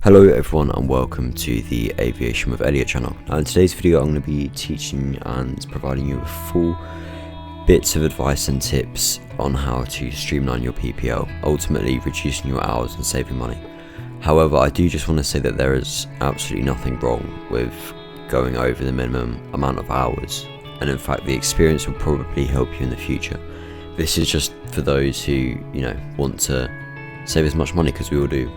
Hello everyone and welcome to the Aviation with Elliot channel. Now in today's video I'm going to be teaching and providing you with full bits of advice and tips on how to streamline your PPL, ultimately reducing your hours and saving money. However, I do just want to say that there is absolutely nothing wrong with going over the minimum amount of hours, and in fact the experience will probably help you in the future. This is just for those who, want to save as much money, because we all do.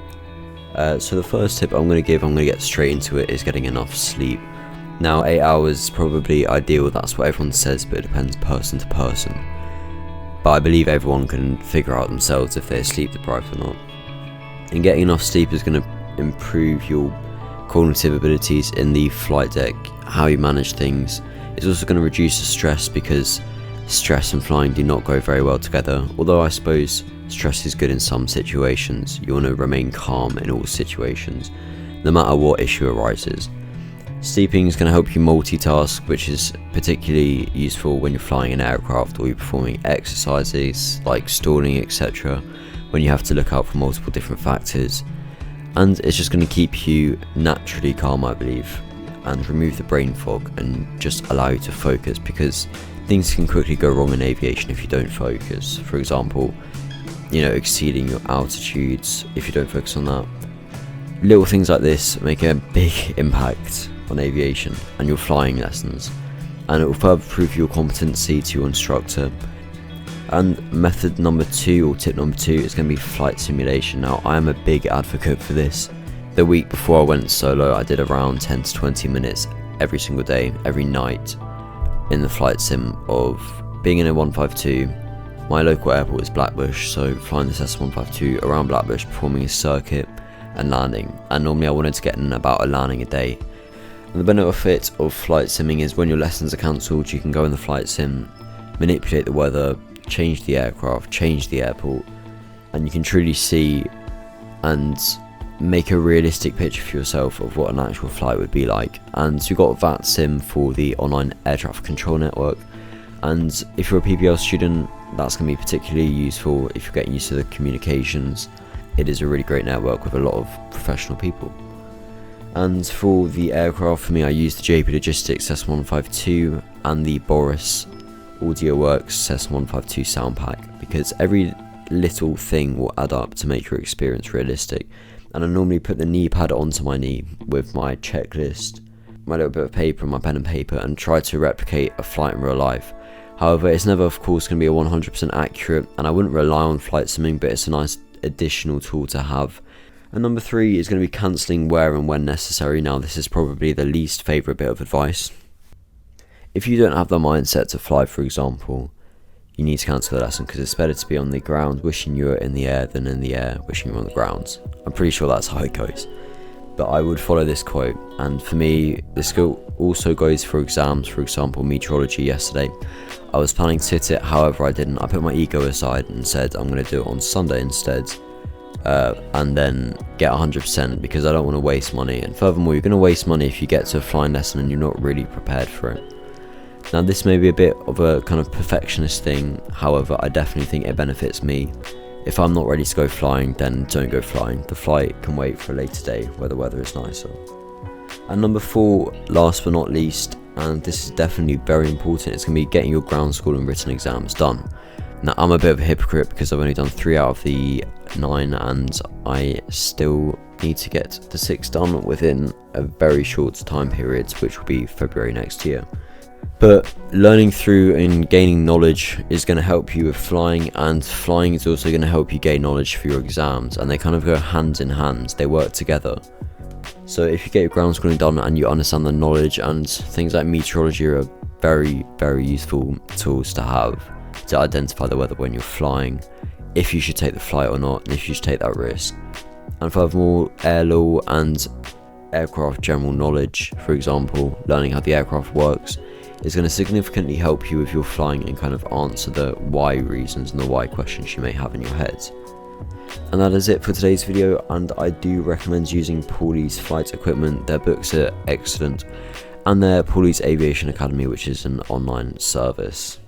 So the first tip I'm going to get straight into it, is getting enough sleep. Now 8 hours is probably ideal, that's what everyone says, but it depends person to person. But I believe everyone can figure out themselves if they're sleep deprived or not. And getting enough sleep is going to improve your cognitive abilities in the flight deck, how you manage things. It's also going to reduce the stress, because stress and flying do not go very well together, although I suppose stress is good in some situations. You want to remain calm in all situations, no matter what issue arises. Sleeping is going to help you multitask, which is particularly useful when you're flying an aircraft or you're performing exercises like stalling, etc., when you have to look out for multiple different factors. And it's just going to keep you naturally calm, I believe, and remove the brain fog and just allow you to focus, because things can quickly go wrong in aviation if you don't focus. For example, exceeding your altitudes, if you don't focus on that. Little things like this make a big impact on aviation and your flying lessons, and it will further prove your competency to your instructor. And method number 2, or tip number 2, is going to be flight simulation. Now I am a big advocate for this. The week before I went solo, I did around 10 to 20 minutes every single day, every night, in the flight sim of being in a 152. My local airport is Blackbush, so flying this S152 around Blackbush, performing a circuit and landing. And normally I wanted to get in about a landing a day. And the benefit of flight simming is when your lessons are cancelled, you can go in the flight sim, manipulate the weather, change the aircraft, change the airport, and you can truly see and make a realistic picture for yourself of what an actual flight would be like. And you've got that sim for the online air traffic control network. And if you're a PPL student, that's going to be particularly useful if you're getting used to the communications. It is a really great network with a lot of professional people. And for the aircraft, for me, I use the JP Logistics S152 and the Boris AudioWorks S152 sound pack, because every little thing will add up to make your experience realistic. And I normally put the knee pad onto my knee with my checklist, my little bit of paper, my pen and paper, and try to replicate a flight in real life. However, it's never, of course, going to be a 100% accurate, and I wouldn't rely on flight simming, but it's a nice additional tool to have. And number 3 is going to be cancelling where and when necessary. Now, this is probably the least favourite bit of advice. If you don't have the mindset to fly, for example, you need to cancel the lesson, because it's better to be on the ground wishing you were in the air than in the air wishing you were on the ground. I'm pretty sure that's how it goes. But I would follow this quote, and for me, this also goes for exams. For example, meteorology yesterday, I was planning to sit it, however I didn't. I put my ego aside and said I'm going to do it on Sunday instead, and then get 100%, because I don't want to waste money. And furthermore, you're going to waste money if you get to a flying lesson and you're not really prepared for it. Now this may be a bit of a kind of perfectionist thing, however I definitely think it benefits me. If I'm not ready to go flying, then don't go flying. The flight can wait for a later day where the weather is nicer. And number 4, last but not least, and this is definitely very important, it's going to be getting your ground school and written exams done. Now I'm a bit of a hypocrite, because I've only done 3 out of the 9, and I still need to get the 6 done within a very short time period, which will be February next year. But learning through and gaining knowledge is going to help you with flying, and flying is also going to help you gain knowledge for your exams, and they kind of go hand in hand, they work together. So if you get your ground schooling done and you understand the knowledge, and things like meteorology are very, very useful tools to have to identify the weather when you're flying, if you should take the flight or not, and if you should take that risk. And furthermore, air law and aircraft general knowledge, for example, learning how the aircraft works, is going to significantly help you with your flying and kind of answer the why reasons and the why questions you may have in your head. And that is it for today's video, and I do recommend using Pauli's flight equipment. Their books are excellent, and their Pauli's Aviation Academy, which is an online service.